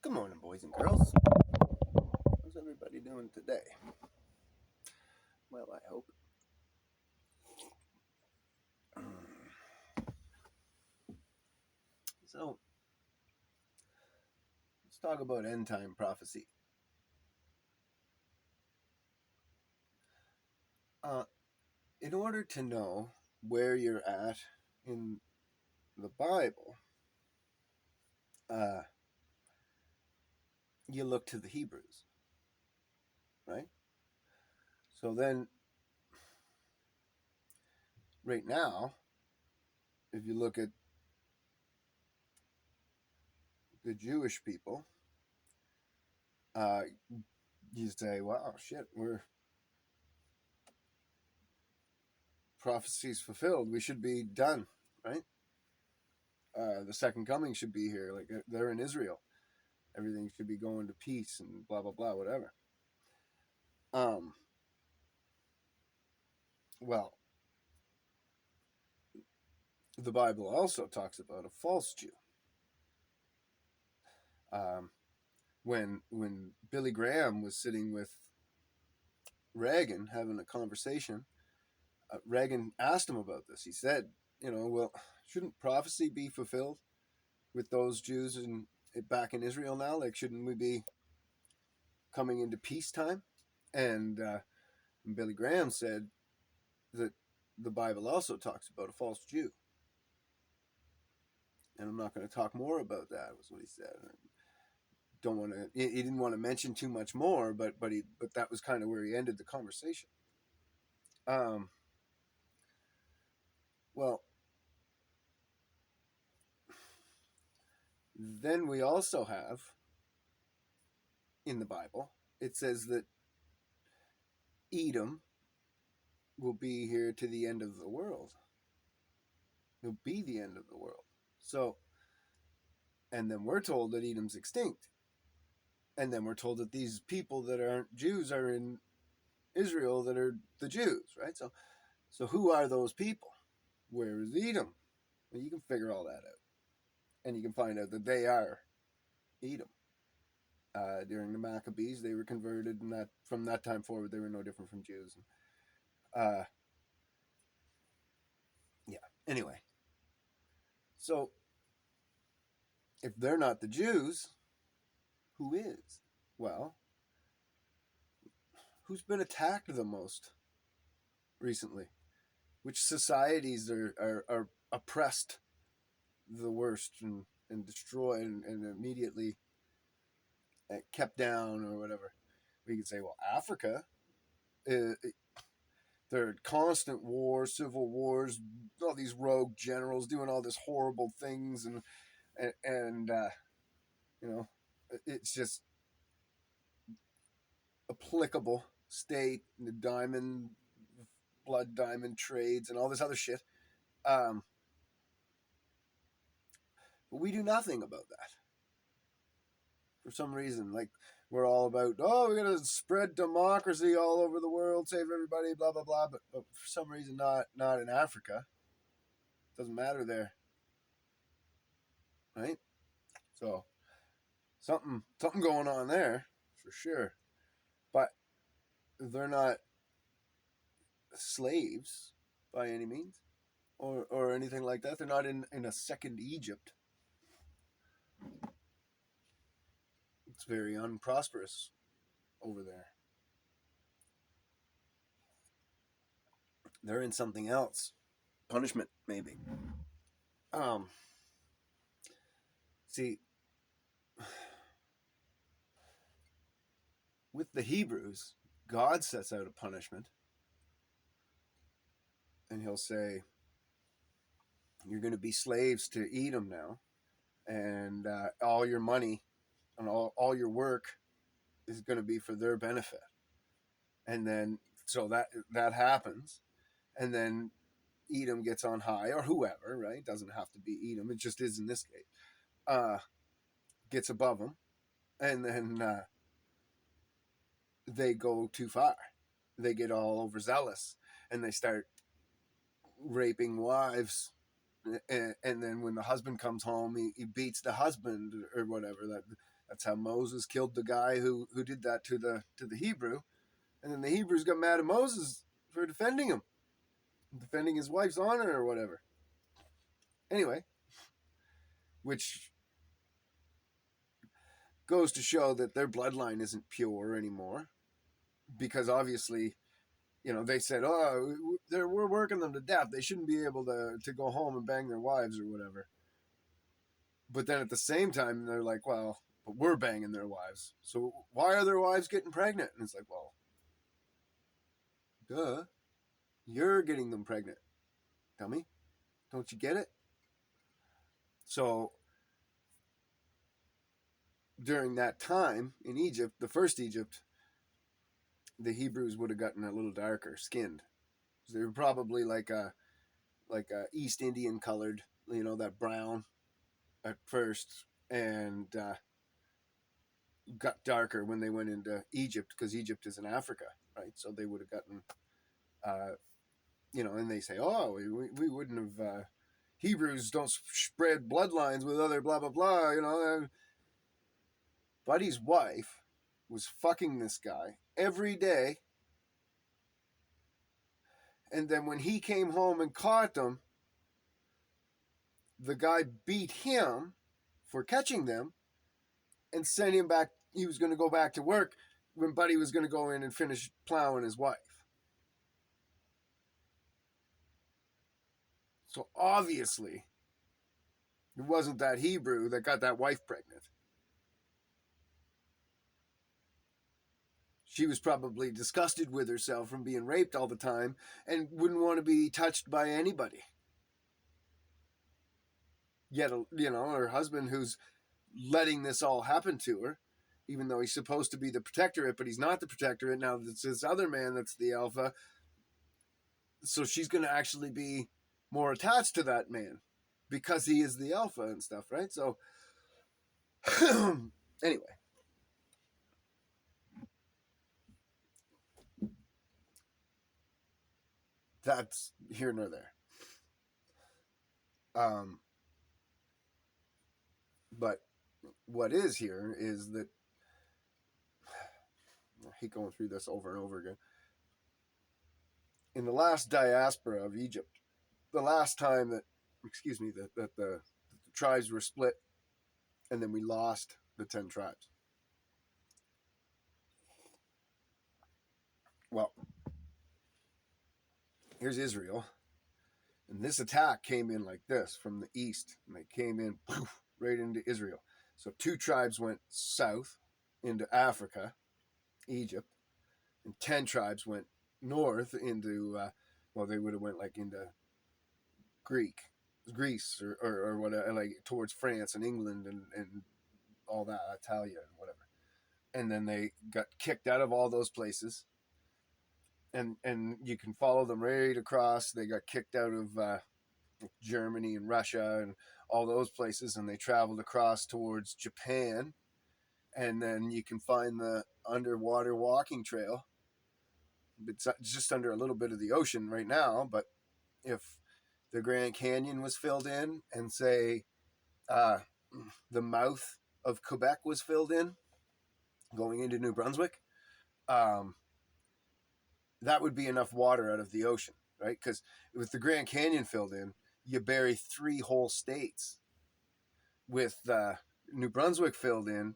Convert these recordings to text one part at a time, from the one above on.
Good morning, boys and girls. How's everybody doing today? Well, I hope. So, let's talk about end time prophecy. In order to know where you're at in the Bible, you look to the Hebrews, right? So then, right now, if you look at the Jewish people, you say, wow, shit, we're prophecies fulfilled. We should be done, right? The second coming should be here. Like, they're in Israel. Everything should be going to peace and blah, blah, blah, whatever. Well, the Bible also talks about a false Jew. When Billy Graham was sitting with Reagan having a conversation, Reagan asked him about this. He said, well, shouldn't prophecy be fulfilled with those Jews back in Israel now? Like, shouldn't we be coming into peacetime? And Billy Graham said that the Bible also talks about a false Jew. And I'm not going to talk more about that, was what he said. Don't want to. He didn't want to mention too much more, but that was kind of where he ended the conversation. Well, then we also have in the Bible, it says that Edom will be here to the end of the world. It'll be the end of the world. So, and then we're told that Edom's extinct. And then we're told that these people that aren't Jews are in Israel that are the Jews, right? So who are those people? Where is Edom? Well, you can figure all that out. And you can find out that they are Edom. During the Maccabees, they were converted, and that from that time forward, they were no different from Jews. Yeah. Anyway, so if they're not the Jews, who is? Well, who's been attacked the most recently? Which societies are oppressed the worst and destroyed and immediately kept down or whatever? We could say, well, Africa. There are constant wars, civil wars, all these rogue generals doing all this horrible things, and it's just applicable state, the blood diamond trades, and all this other shit. But we do nothing about that for some reason. Like, we're all about, we're gonna spread democracy all over the world, save everybody, blah blah blah. But for some reason, not in Africa. Doesn't matter there, right? So something going on there for sure. But they're not slaves by any means, or anything like that. They're not in a second Egypt. It's very unprosperous over there. They're in something else. Punishment, maybe. See, with the Hebrews, God sets out a punishment, and he'll say, you're going to be slaves to Edom now, and all your money and all your work is going to be for their benefit. And then, so that happens, and then Edom gets on high, or whoever, right? It doesn't have to be Edom. It just is in this case. Gets above them, and then they go too far. They get all overzealous, and they start raping wives. And then when the husband comes home, he beats the husband or whatever. That's how Moses killed the guy who did that to the Hebrew, and then the Hebrews got mad at Moses for defending him, defending his wife's honor or whatever. Anyway, which goes to show that their bloodline isn't pure anymore, because obviously, they said, oh, we're working them to death. They shouldn't be able to go home and bang their wives or whatever. But then at the same time, they're like, well, but we're banging their wives. So why are their wives getting pregnant? And it's like, well, duh. You're getting them pregnant. Dummy. Don't you get it? So during that time in Egypt, the first Egypt, the Hebrews would have gotten a little darker skinned. So they were probably like a East Indian colored, that brown at first, and got darker when they went into Egypt, because Egypt is in Africa, right? So they would have gotten, and they say, oh, we wouldn't have, Hebrews don't spread bloodlines with other blah, blah, blah, Buddy's wife was fucking this guy every day. And then when he came home and caught them, the guy beat him for catching them and sent him back. He was going to go back to work when Buddy was going to go in and finish plowing his wife. So obviously, it wasn't that Hebrew that got that wife pregnant. She was probably disgusted with herself from being raped all the time and wouldn't want to be touched by anybody. Yet, her husband, who's letting this all happen to her, even though he's supposed to be the protectorate, but he's not the protectorate. Now it's this other man that's the alpha. So she's going to actually be more attached to that man because he is the alpha and stuff, right? So anyway, that's here nor there. But what is here is that, I hate going through this over and over again. In the last diaspora of Egypt, the last time that the tribes were split, and then we lost the 10 tribes. Well, here's Israel, and this attack came in like this from the east, and they came in right into Israel. So 2 tribes went south into Africa, Egypt, and 10 tribes went north into, they would have went like into Greece or whatever, like towards France and England and all that, Italia and whatever. And then they got kicked out of all those places. And you can follow them right across. They got kicked out of Germany and Russia and all those places, and they traveled across towards Japan. And then you can find the underwater walking trail. It's just under a little bit of the ocean right now, but if the Grand Canyon was filled in and say the mouth of Quebec was filled in going into New Brunswick, that would be enough water out of the ocean, right? Because with the Grand Canyon filled in, you bury 3 whole states. With New Brunswick filled in,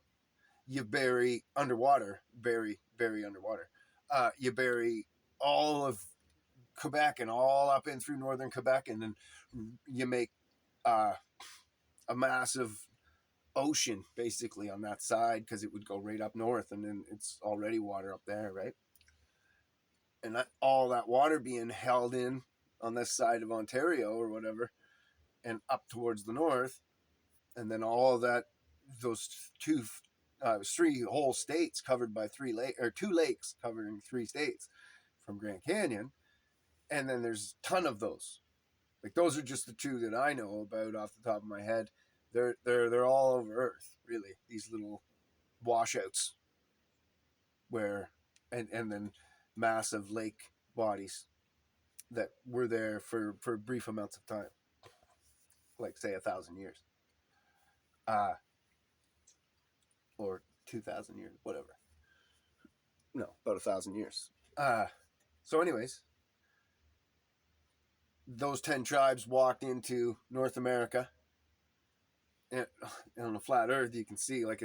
you bury underwater, very, very underwater. You bury all of Quebec and all up in through northern Quebec, and then you make a massive ocean basically on that side, because it would go right up north, and then it's already water up there, right? And all that water being held in on this side of Ontario or whatever, and up towards the north, and then all that, those 3 whole states covered by 2 lakes covering 3 states from Grand Canyon, and then there's a ton of those. Like, those are just the 2 that I know about off the top of my head. They're all over Earth, really. These little washouts, where and then massive lake bodies that were there for brief amounts of time, like say 1,000 years. or 2,000 years, whatever. No, about 1,000 years. So anyways, those 10 tribes walked into North America. And on a flat Earth, you can see like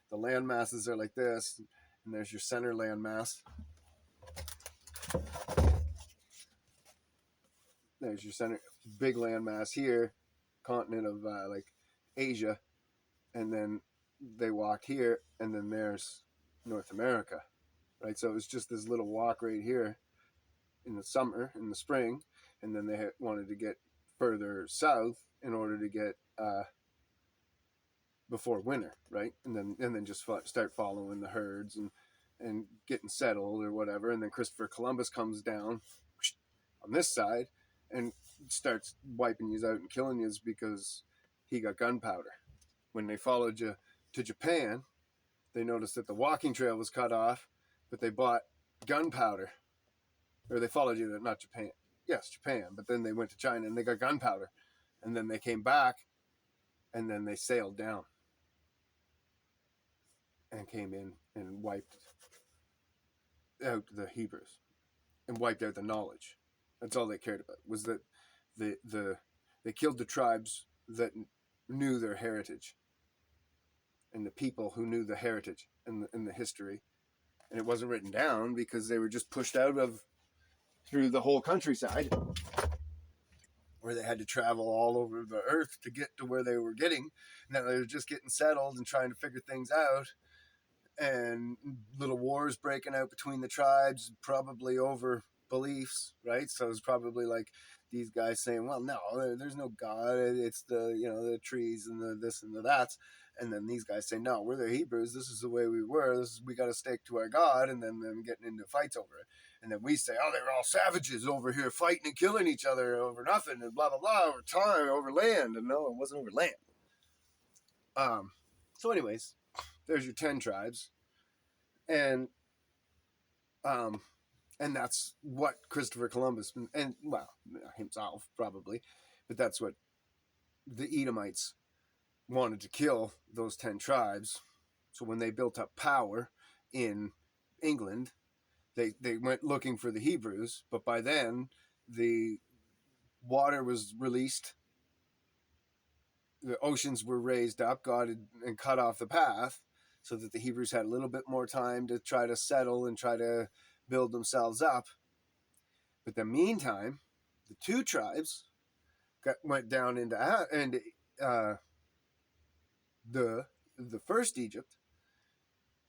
the land masses are like this, and there's your center land mass. There's your center big land mass here, continent of like Asia, and then they walked here, and then there's North America, right? So it was just this little walk right here in the summer, in the spring, and then they wanted to get further south in order to get before winter, right? And then just start following the herds and getting settled or whatever. And then Christopher Columbus comes down on this side and starts wiping you out and killing you because he got gunpowder. When they followed you to Japan, they noticed that the walking trail was cut off, but they bought gunpowder. Or they followed you to, not Japan. Yes, Japan. But then they went to China and they got gunpowder. And then they came back and then they sailed down and came in and wiped out the Hebrews and wiped out the knowledge. That's all they cared about, was that they killed the tribes that knew their heritage and the people who knew the heritage and the history. And it wasn't written down because they were just pushed out of through the whole countryside, where they had to travel all over the earth to get to where they were getting. Now they were just getting settled and trying to figure things out, and little wars breaking out between the tribes, probably over beliefs, right? So it's probably like these guys saying, well, no, there's no God, it's the trees and the this and the that's. And then these guys say, no, we're the Hebrews, this is the way we were, we got to stick to our God. And then them getting into fights over it. And then we say, oh, they were all savages over here fighting and killing each other over nothing and blah blah blah, over time, over land. And no, it wasn't over land. So anyways, there's your 10 tribes, and that's what Christopher Columbus and well, himself probably, but that's what the Edomites wanted, to kill those 10 tribes. So when they built up power in England, they went looking for the Hebrews, but by then the water was released, the oceans were raised up, God and cut off the path, so that the Hebrews had a little bit more time to try to settle and try to build themselves up. But in the meantime, the 2 tribes went down into the first Egypt.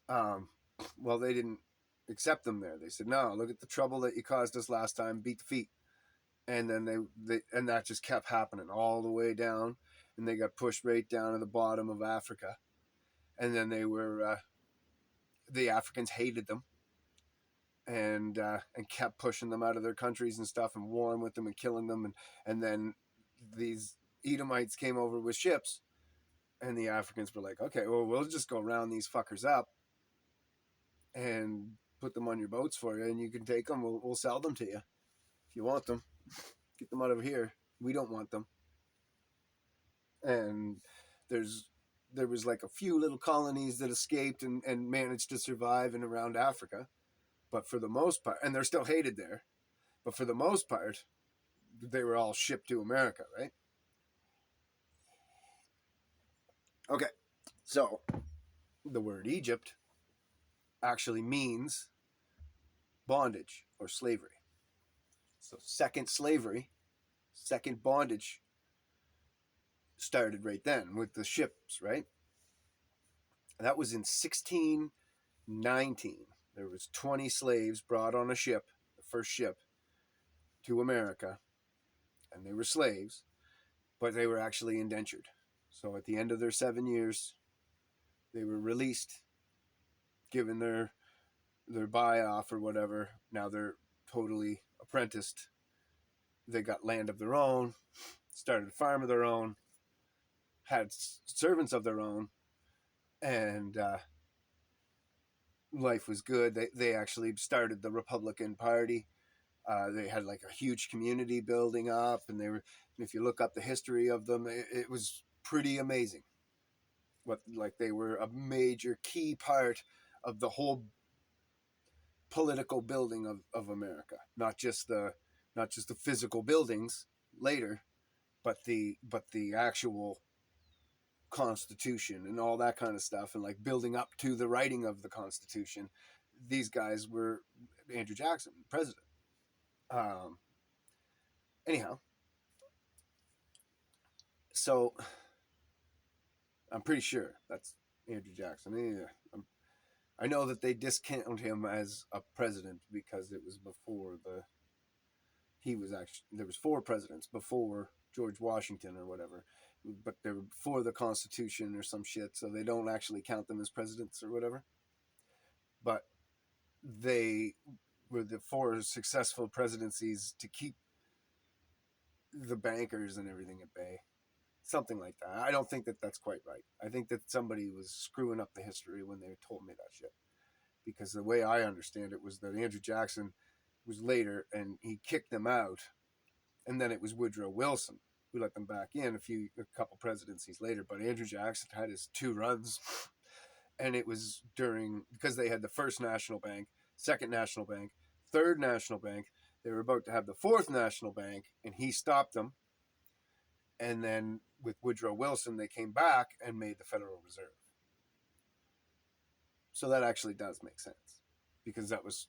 Well, they didn't accept them there. They said, no, look at the trouble that you caused us last time, beat the feet. And then and that just kept happening all the way down, and they got pushed right down to the bottom of Africa. And then the Africans hated them and kept pushing them out of their countries and stuff, and warring with them and killing them. And then these Edomites came over with ships, and the Africans were like, okay, well, we'll just go round these fuckers up and put them on your boats for you, and you can take them. We'll sell them to you if you want them. Get them out of here. We don't want them. And there was like a few little colonies that escaped and managed to survive in around Africa. But for the most part, and they're still hated there, but for the most part, they were all shipped to America, right? Okay, so the word Egypt actually means bondage or slavery. So second slavery, second bondage started right then with the ships, right? And that was in 1619. There was 20 slaves brought on a ship, the first ship, to America, and they were slaves, but they were actually indentured. So at the end of their 7 years, they were released, given their buy-off or whatever. Now they're totally apprenticed. They got land of their own, started a farm of their own, had servants of their own, and life was good. They actually started the Republican Party. They had like a huge community building up, and if you look up the history of them, it was pretty amazing. They were a major key part of the whole political building of America, not just the physical buildings later, but the actual Constitution and all that kind of stuff, and like building up to the writing of the Constitution. These guys were Andrew Jackson, president. Anyhow, so I'm pretty sure that's Andrew Jackson. Yeah, I know that they discount him as a president because it was before there was 4 presidents before George Washington or whatever, but they were before the Constitution or some shit, so they don't actually count them as presidents or whatever. But they were the 4 successful presidencies to keep the bankers and everything at bay. Something like that. I don't think that that's quite right. I think that somebody was screwing up the history when they told me that shit. Because the way I understand it was that Andrew Jackson was later and he kicked them out. And then it was Woodrow Wilson who let them back in a couple presidencies later. But Andrew Jackson had his 2 runs. And it was because they had the first national bank, second national bank, third national bank. They were about to have the 4th national bank, and he stopped them. And then with Woodrow Wilson, they came back and made the Federal Reserve. So that actually does make sense, because that was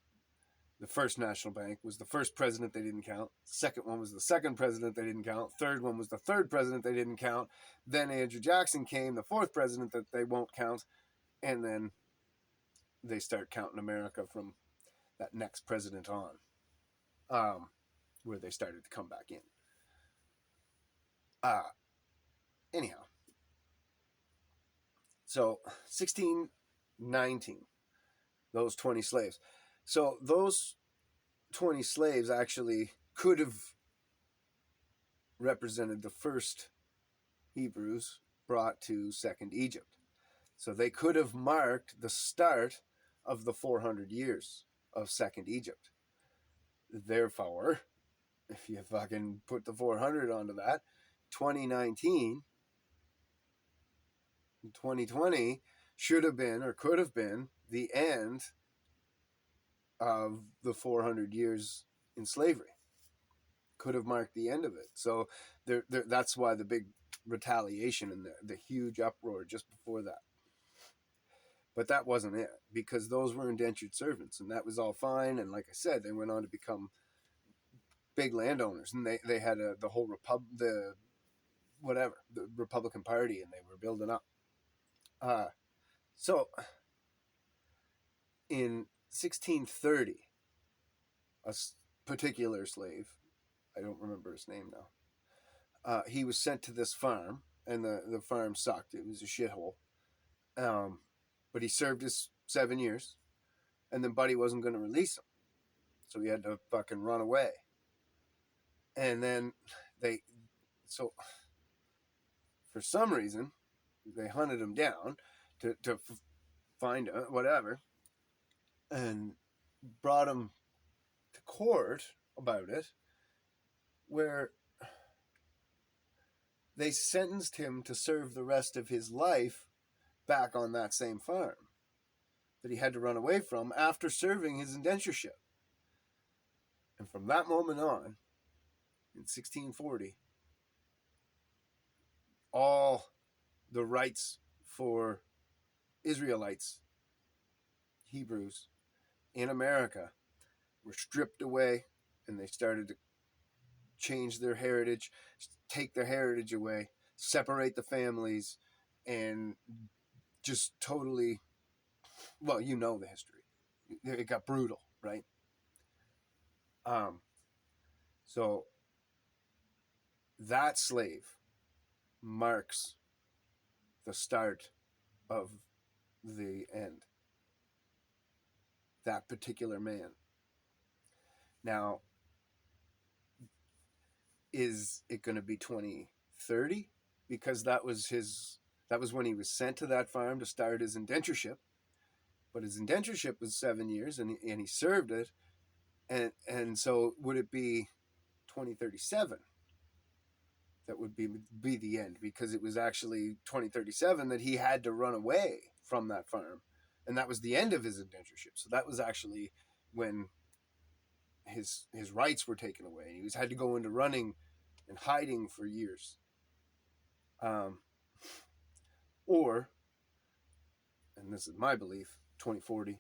the first national bank, was the first president they didn't count. Second one was the second president they didn't count. Third one was the third president they didn't count. Then Andrew Jackson came, the 4th president that they won't count. And then they start counting America from that next president on, where they started to come back in. Anyhow, so 1619, those 20 slaves. So those 20 slaves actually could have represented the first Hebrews brought to Second Egypt. So they could have marked the start of the 400 years of Second Egypt. Therefore, if you fucking put the 400 onto that, 2019, 2020 should have been or could have been the end of the 400 years in slavery. Could have marked the end of it. So that's why the big retaliation and the huge uproar just before that. But that wasn't it, because those were indentured servants, and that was all fine. And like I said, they went on to become big landowners, and they had the Republican Party, and they were building up. So in 1630, a particular slave, I don't remember his name now, he was sent to this farm, and the farm sucked. It was a shithole. But he served his 7 years, and then Buddy wasn't going to release him. So he had to fucking run away. And then so for some reason, they hunted him down to find whatever, and brought him to court about it, where they sentenced him to serve the rest of his life back on that same farm that he had to run away from after serving his indentureship. And from that moment on, in 1640, all the rights for Israelites, Hebrews, in America were stripped away, and they started to change their heritage, take their heritage away, separate the families, and just totally, well, you know the history. It got brutal, right? So that slave marks the start of the end. That particular man. Now, is it going to be 2030? Because that was when he was sent to that farm to start his indentureship. But his indentureship was 7 years, and he served it. And so would it be 2037 that would be the end, because it was actually 2037 that he had to run away from that farm, and that was the end of his indentureship. So that was actually when his rights were taken away. He was had to go into running and hiding for years. Or, and this is my belief, 2040,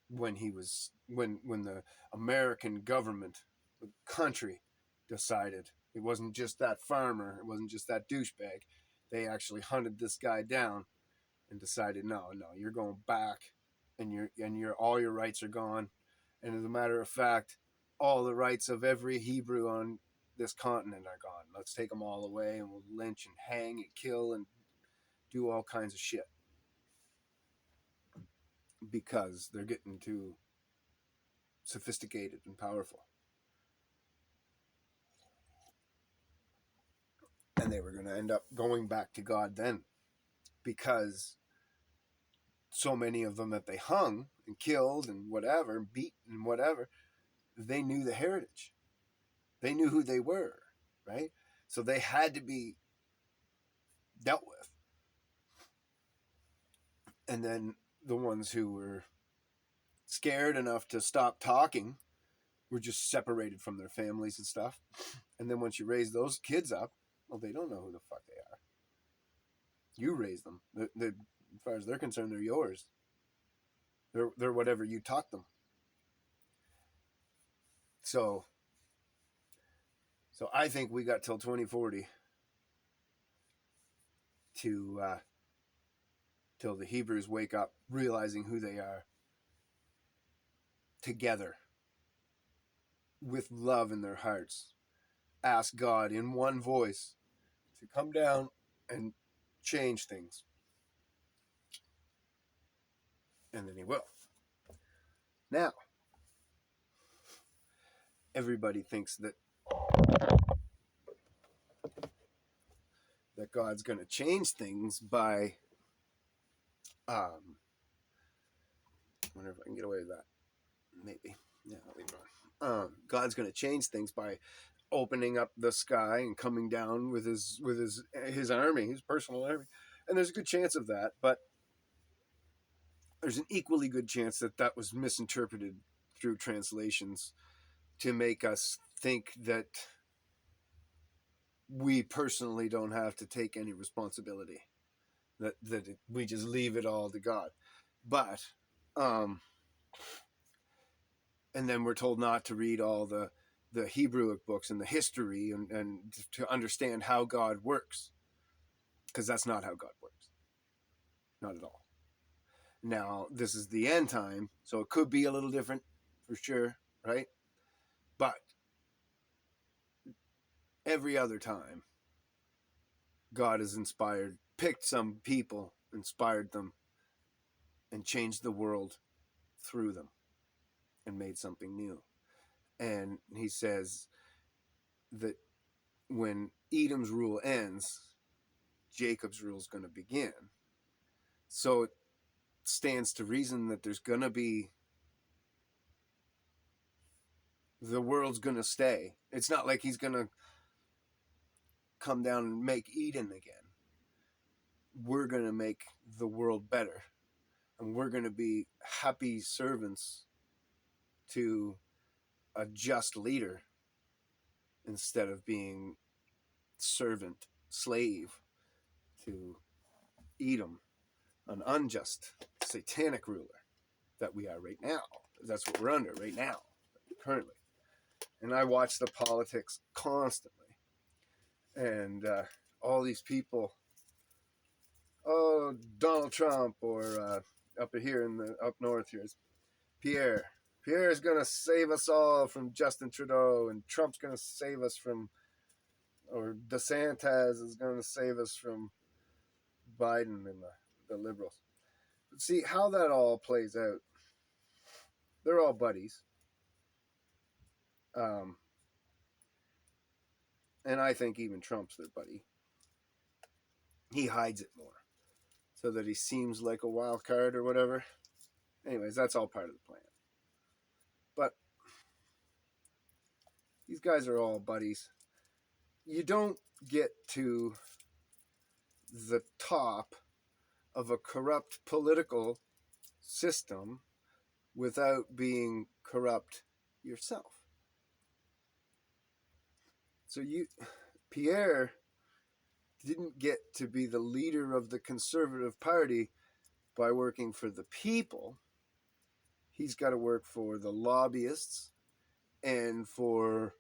when the American government, the country, decided it wasn't just that farmer, it wasn't just that douchebag. They actually hunted this guy down and decided, no, you're going back, and your all your rights are gone. And as a matter of fact, all the rights of every Hebrew on this continent are gone. Let's take them all away, and we'll lynch and hang and kill and do all kinds of shit, because they're getting too sophisticated and powerful. And they were going to end up going back to God then, because so many of them that they hung and killed and whatever, beat and whatever, they knew the heritage. They knew who they were, right? So they had to be dealt with. And then the ones who were scared enough to stop talking were just separated from their families and stuff. And then once you raise those kids up, well, they don't know who the fuck they are. You raise them. As far as they're concerned, they're yours. They're whatever you taught them. So I think we got till 2040 to till the Hebrews wake up, realizing who they are, together, with love in their hearts. Ask God in one voice to come down and change things. And then he will. Now, everybody thinks that God's going to change things by, I wonder if I can get away with that. Maybe. Yeah, I'll leave it on. God's going to change things by opening up the sky and coming down with his army, his personal army. And there's a good chance of that, but there's an equally good chance that was misinterpreted through translations to make us think that we personally don't have to take any responsibility, that we just leave it all to God. But and then we're told not to read all the Hebrew books and the history and to understand how God works, because that's not how God works. Not at all. Now, this is the end time, so it could be a little different for sure, right? But every other time, God has picked some people, inspired them, and changed the world through them and made something new. And he says that when Edom's rule ends, Jacob's rule is going to begin. So it stands to reason that there's going to be, the world's going to stay. It's not like he's going to come down and make Eden again. We're going to make the world better, and we're going to be happy servants to a just leader instead of being servant, slave to Edom, an unjust, satanic ruler that we are right now. That's what we're under right now, currently. And I watch the politics constantly. And all these people, Donald Trump, or up here up north here is Pierre. Pierre is going to save us all from Justin Trudeau, and Trump's going to save us from, or DeSantis is going to save us from Biden and the liberals. See how that all plays out. They're all buddies. And I think even Trump's their buddy. He hides it more so that he seems like a wild card or whatever. Anyways, that's all part of the plan. But These guys are all buddies. You don't get to the top of a corrupt political system without being corrupt yourself. So Pierre didn't get to be the leader of the Conservative Party by working for the people. He's got to work for the lobbyists and for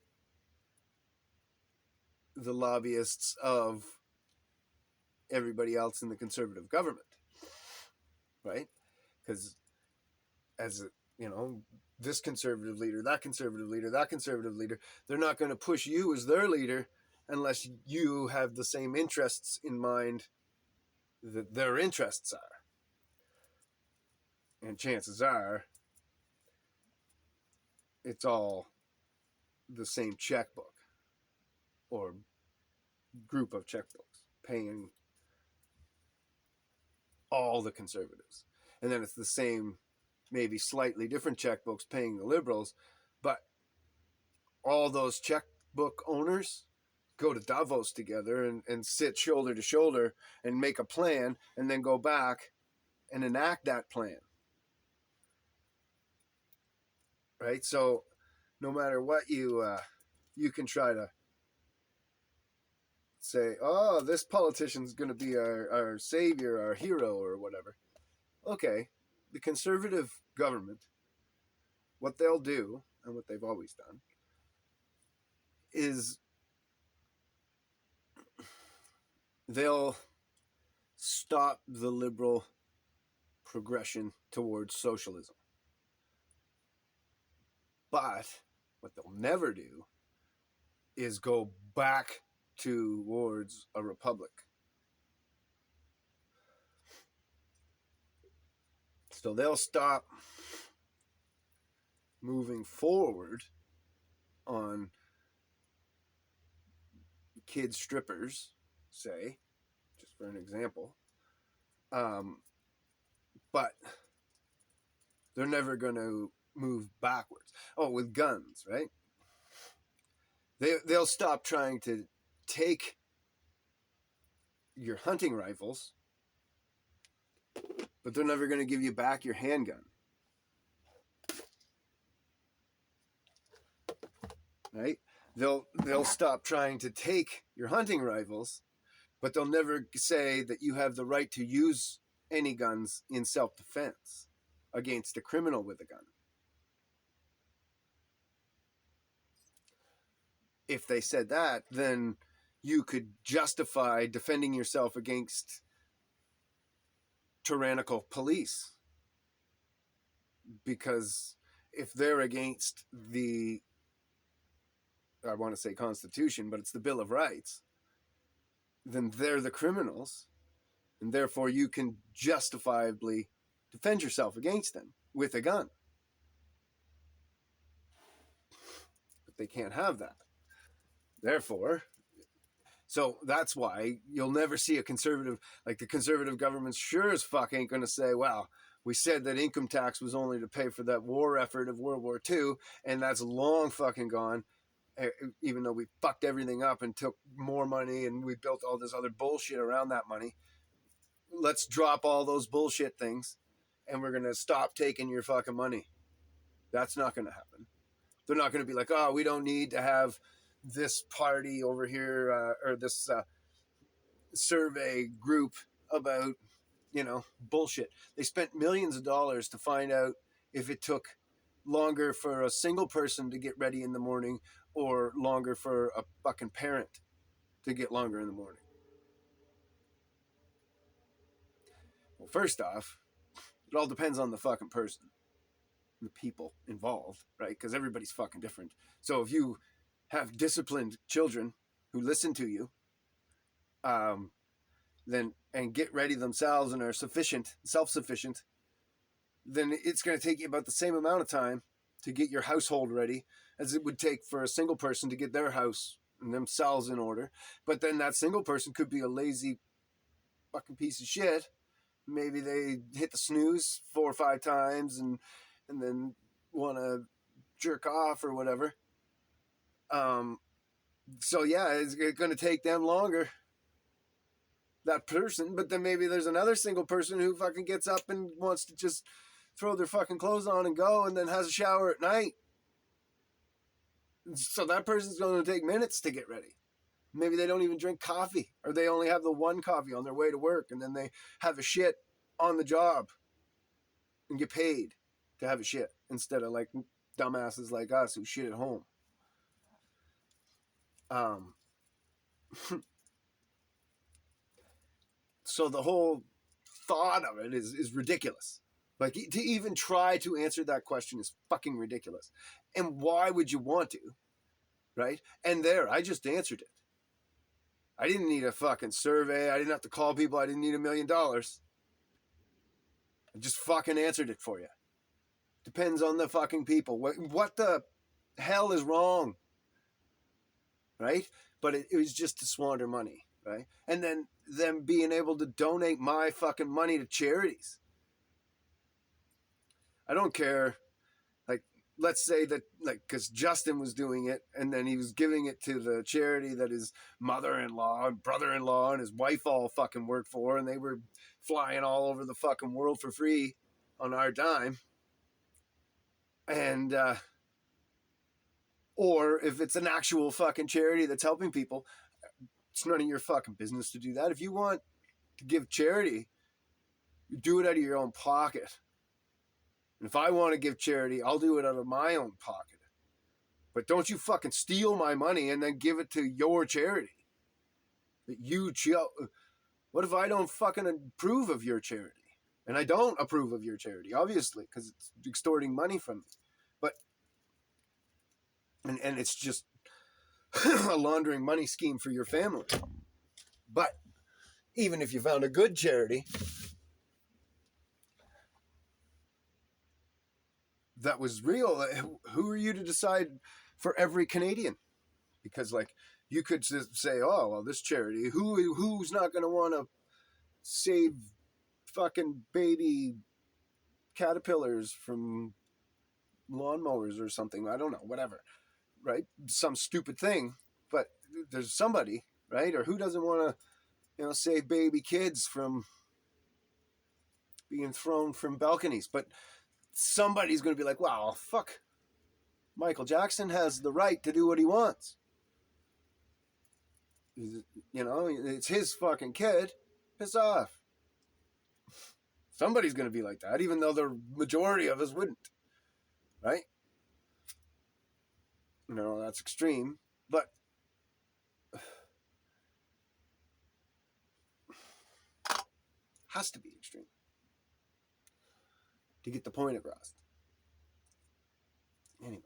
the lobbyists of everybody else in the Conservative government, right? Because as this Conservative leader, that Conservative leader, that Conservative leader, they're not going to push you as their leader unless you have the same interests in mind that their interests are. And chances are it's all the same checkbook or group of checkbooks paying all the conservatives. And then it's the same, maybe slightly different checkbooks paying the liberals, but all those checkbook owners go to Davos together and sit shoulder to shoulder and make a plan and then go back and enact that plan. Right? So no matter what you can try to say, oh, this politician's going to be our savior, our hero, or whatever. Okay, the Conservative government, what they'll do, and what they've always done, is they'll stop the liberal progression towards socialism. But what they'll never do is go back towards a republic. So they'll stop moving forward on kid strippers, say, just for an example. But they're never going to move backwards. Oh, with guns, right? They'll stop trying to take your hunting rifles, but they're never going to give you back your handgun. Right? They'll stop trying to take your hunting rifles, but they'll never say that you have the right to use any guns in self-defense against a criminal with a gun. If they said that, then you could justify defending yourself against tyrannical police. Because if they're against the, I want to say Constitution, but it's the Bill of Rights, then they're the criminals, and therefore you can justifiably defend yourself against them with a gun. But they can't have that. Therefore, so that's why you'll never see a conservative, like the conservative government sure as fuck ain't going to say, well, we said that income tax was only to pay for that war effort of World War II, and that's long fucking gone, even though we fucked everything up and took more money and we built all this other bullshit around that money. Let's drop all those bullshit things and we're going to stop taking your fucking money. That's not going to happen. They're not going to be like, oh, we don't need to have this party over here or this survey group about, bullshit. They spent millions of dollars to find out if it took longer for a single person to get ready in the morning or longer for a fucking parent to get longer in the morning. Well, first off, it all depends on the fucking person, the people involved, right? Because everybody's fucking different. So if you have disciplined children who listen to you, then and get ready themselves and are self-sufficient, then it's going to take you about the same amount of time to get your household ready as it would take for a single person to get their house and themselves in order. But then that single person could be a lazy fucking piece of shit. Maybe they hit the snooze 4 or 5 times and then want to jerk off or whatever. So yeah, it's going to take them longer, that person. But then maybe there's another single person who fucking gets up and wants to just throw their fucking clothes on and go, and then has a shower at night. So that person's going to take minutes to get ready. Maybe they don't even drink coffee, or they only have the one coffee on their way to work, and then they have a shit on the job and get paid to have a shit instead of like dumbasses like us who shit at home. Um, so the whole thought of it is ridiculous. Like, to even try to answer that question is fucking ridiculous. And why would you want to? Right? And there, I just answered it. I didn't need a fucking survey. I didn't have to call people. I didn't need $1 million. I just fucking answered it for you. Depends on the fucking people. What the hell is wrong? Right? But it was just to squander money. Right? And then them being able to donate my fucking money to charities. I don't care. Like, let's say that, like, because Justin was doing it, and then he was giving it to the charity that his mother-in-law and brother-in-law and his wife all fucking worked for, and they were flying all over the fucking world for free on our dime. And or if it's an actual fucking charity that's helping people, it's none of your fucking business to do that. If you want to give charity, you do it out of your own pocket. And if I want to give charity, I'll do it out of my own pocket. But don't you fucking steal my money and then give it to your charity. That you What if I don't fucking approve of your charity? And I don't approve of your charity, obviously, because it's extorting money from me. But and it's just a laundering money scheme for your family. But even if you found a good charity that was real, who are you to decide for every Canadian? Because, like, you could just say, oh, well, this charity, who's not going to want to save fucking baby caterpillars from lawnmowers or something? I don't know, whatever, right? Some stupid thing, but there's somebody, right? Or who doesn't want to, save baby kids from being thrown from balconies? But somebody's going to be like, wow, fuck, Michael Jackson has the right to do what he wants. It's his fucking kid. Piss off. Somebody's going to be like that, even though the majority of us wouldn't, right? That's extreme, but has to be extreme to get the point across. Anyway.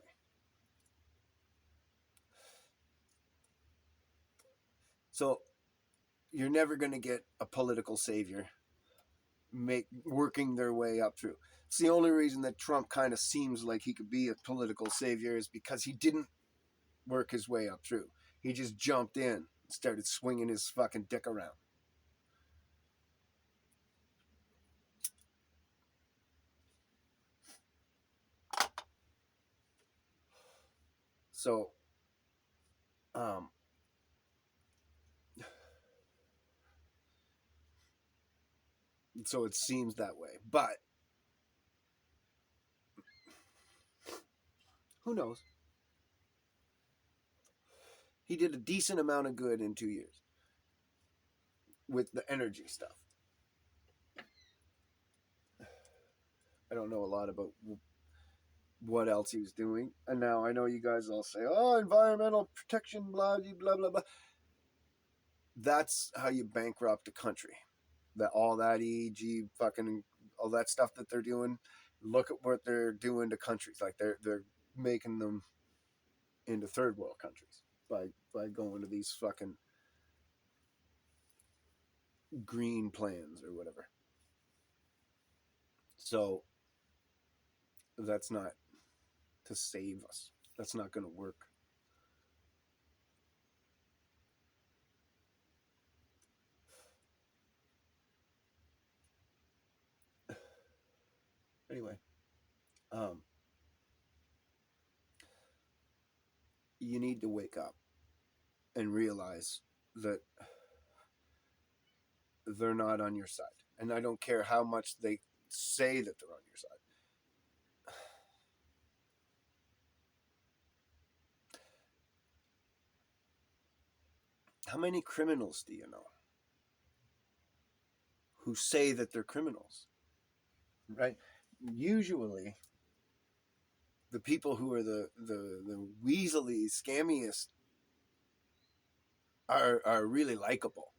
So you're never going to get a political savior working their way up through. It's the only reason that Trump kind of seems like he could be a political savior is because he didn't work his way up through. He just jumped in and started swinging his fucking dick around. So, so it seems that way. But who knows? He did a decent amount of good in 2 years with the energy stuff. I don't know a lot about what else he was doing. And now I know you guys all say, oh, environmental protection, blah, blah, blah, blah. That's how you bankrupt a country. All that EG fucking, all that stuff that they're doing. Look at what they're doing to countries. Like they're making them into third world countries by going to these fucking green plans or whatever. So that's not to save us. That's not going to work. Anyway, you need to wake up and realize that they're not on your side. And I don't care how much they say that they're on your side. How many criminals do you know who say that they're criminals? Right? Usually, the people who are the weaselly, scammiest are really likable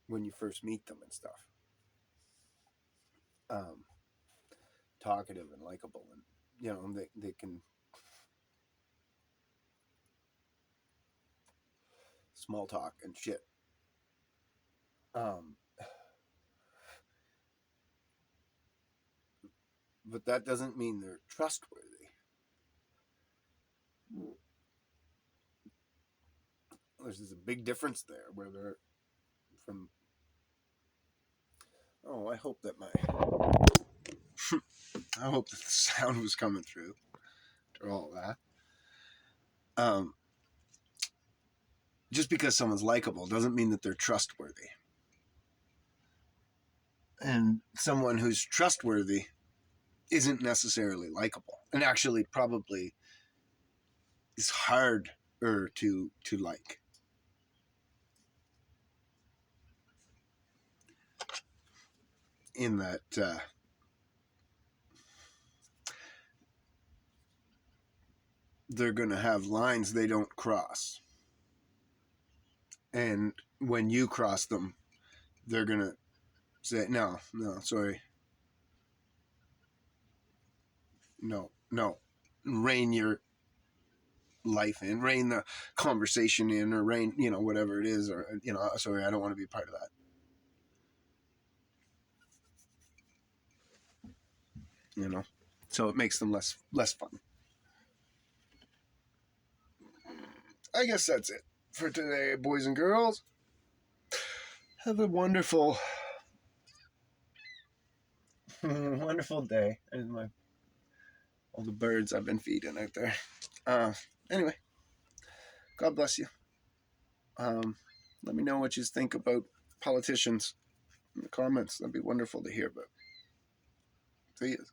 when you first meet them and stuff. Talkative and likable, and they can small talk and shit. But that doesn't mean they're trustworthy. There's a big difference there where they're from. Oh, I hope that I hope that the sound was coming through after all that. Just because someone's likable doesn't mean that they're trustworthy. And someone who's trustworthy isn't necessarily likable, and actually probably is harder to like. In that they're going to have lines they don't cross. And when you cross them, they're going to say, no, sorry. No. Rein your life in, rein the conversation in, or rein, whatever it is, or, sorry, I don't want to be part of that. So it makes them less fun. I guess that's it for today, boys and girls. Have a wonderful day. And all the birds I've been feeding out there. Anyway, God bless you. Let me know what you think about politicians in the comments. That'd be wonderful to hear about. See you.